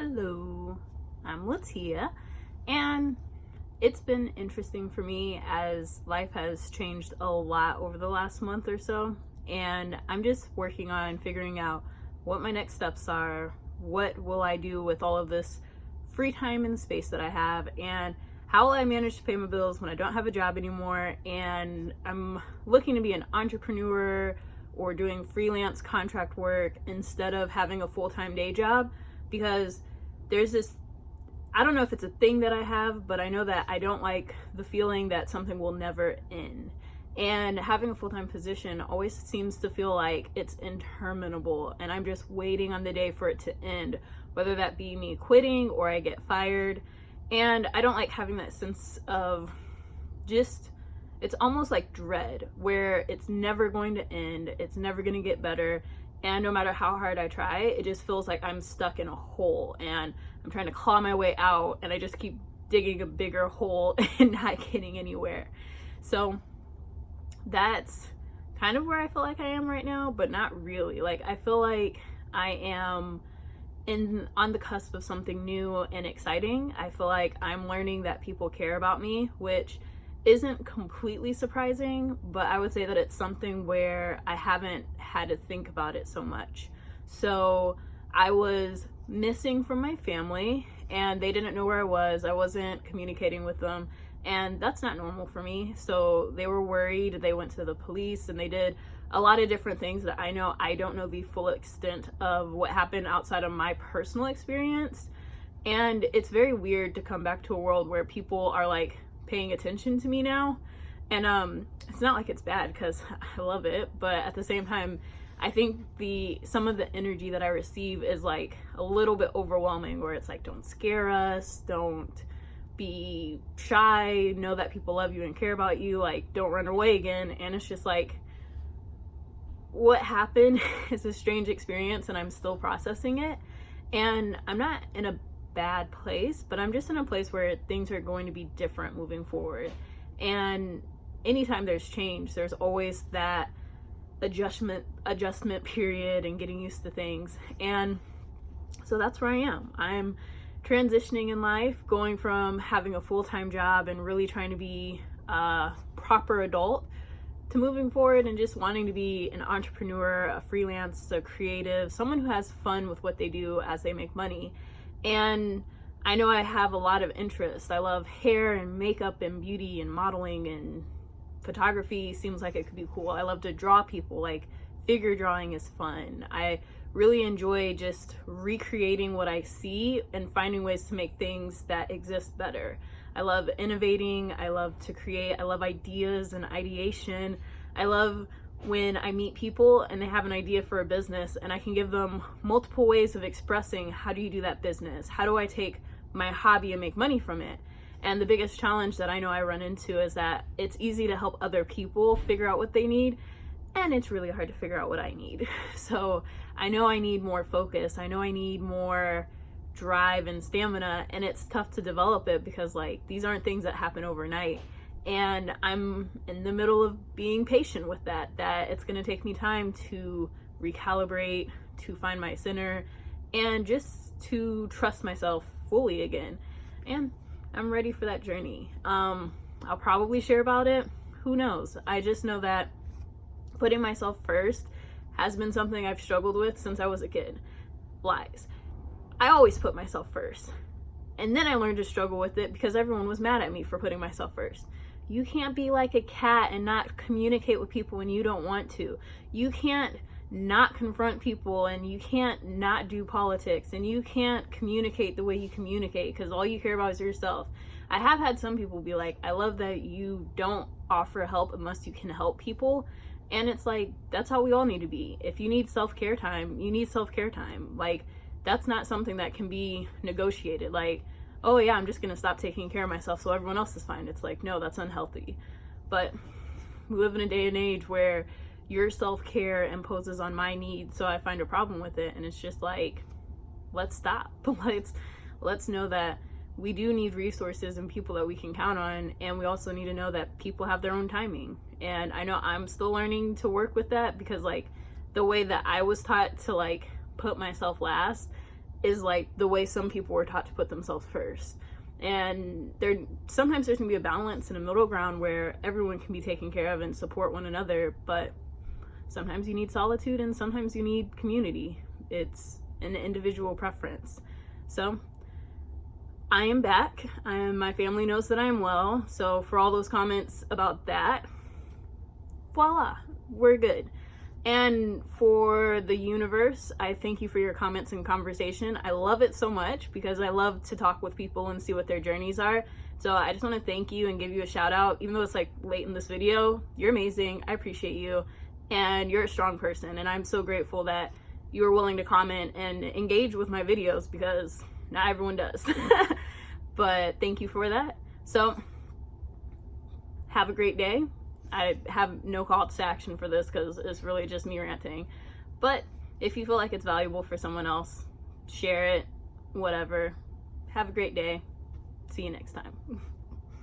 Hello, I'm Latia, and it's been interesting for me as life has changed a lot over the last month or so, and I'm just working on figuring out what my next steps are, what will I do with all of this free time and space that I have, and how will I manage to pay my bills when I don't have a job anymore. And I'm looking to be an entrepreneur or doing freelance contract work instead of having a full-time day job, because there's this, I don't know if it's a thing that I have, but I know that I don't like the feeling that something will never end. And having a full-time position always seems to feel like it's interminable, and I'm just waiting on the day for it to end, whether that be me quitting or I get fired. And I don't like having that sense of just, it's almost like dread, where it's never going to end, it's never going to get better, and no matter how hard I try, it just feels like I'm stuck in a hole and I'm trying to claw my way out, and I just keep digging a bigger hole and not getting anywhere. So that's kind of where I feel like I am right now, but not really. Like, I feel like I am on the cusp of something new and exciting. I feel like I'm learning that people care about me, which isn't completely surprising, but I would say that it's something where I haven't had to think about it so much. So I was missing from my family, and they didn't know where I was. I wasn't communicating with them, and that's not normal for me. So they were worried. They went to the police, and they did a lot of different things that I don't know the full extent of what happened outside of my personal experience. And it's very weird to come back to a world where people are like paying attention to me now. And it's not like it's bad, because I love it, but at the same time, I think some of the energy that I receive is like a little bit overwhelming, where it's like, don't scare us, don't be shy, know that people love you and care about you, like, don't run away again. And it's just like, what happened is a strange experience, and I'm still processing it. And I'm not in a bad place, but I'm just in a place where things are going to be different moving forward. And anytime there's change, there's always that adjustment period and getting used to things. And so that's where I am. I'm transitioning in life, going from having a full-time job and really trying to be a proper adult, to moving forward and just wanting to be an entrepreneur, a freelance, a creative, someone who has fun with what they do as they make money. And I know I have a lot of interests. I love hair and makeup and beauty and modeling, and photography seems like it could be cool. I love to draw people, like figure drawing is fun. I really enjoy just recreating what I see and finding ways to make things that exist better. I love innovating, I love to create, I love ideas and ideation. I love when I meet people and they have an idea for a business, and I can give them multiple ways of expressing, how do you do that business? How do I take my hobby and make money from it? And the biggest challenge that I know I run into is that it's easy to help other people figure out what they need, and it's really hard to figure out what I need. So I know I need more focus. I know I need more drive and stamina, and it's tough to develop it because, like, these aren't things that happen overnight. And I'm in the middle of being patient with that it's going to take me time to recalibrate, to find my center, and just to trust myself fully again. And I'm ready for that journey. I'll probably share about it. Who knows? I just know that putting myself first has been something I've struggled with since I was a kid. Lies. I always put myself first. And then I learned to struggle with it because everyone was mad at me for putting myself first. You can't be like a cat and not communicate with people when you don't want to. You can't not confront people, and you can't not do politics, and you can't communicate the way you communicate because all you care about is yourself. I have had some people be like, I love that you don't offer help unless you can help people. And it's like, that's how we all need to be. If you need self-care time, you need self-care time. Like, that's not something that can be negotiated. Like, oh yeah, I'm just gonna stop taking care of myself so everyone else is fine. It's like, no, that's unhealthy. But we live in a day and age where your self-care imposes on my needs, so I find a problem with it. And it's just like, let's stop. Let's know that we do need resources and people that we can count on, and we also need to know that people have their own timing. And I know I'm still learning to work with that, because like the way that I was taught to like put myself last is like the way some people were taught to put themselves first. And sometimes there's gonna be a balance and a middle ground where everyone can be taken care of and support one another, but sometimes you need solitude and sometimes you need community. It's an individual preference. So I am back. My family knows that I am well. So for all those comments about that, voila, we're good. And for the universe, I thank you for your comments and conversation. I love it so much because I love to talk with people and see what their journeys are. So I just want to thank you and give you a shout out. Even though it's like late in this video, you're amazing. I appreciate you. And you're a strong person. And I'm so grateful that you are willing to comment and engage with my videos because not everyone does. But thank you for that. So have a great day. I have no call to action for this because it's really just me ranting. But if you feel like it's valuable for someone else, share it, whatever. Have a great day. See you next time.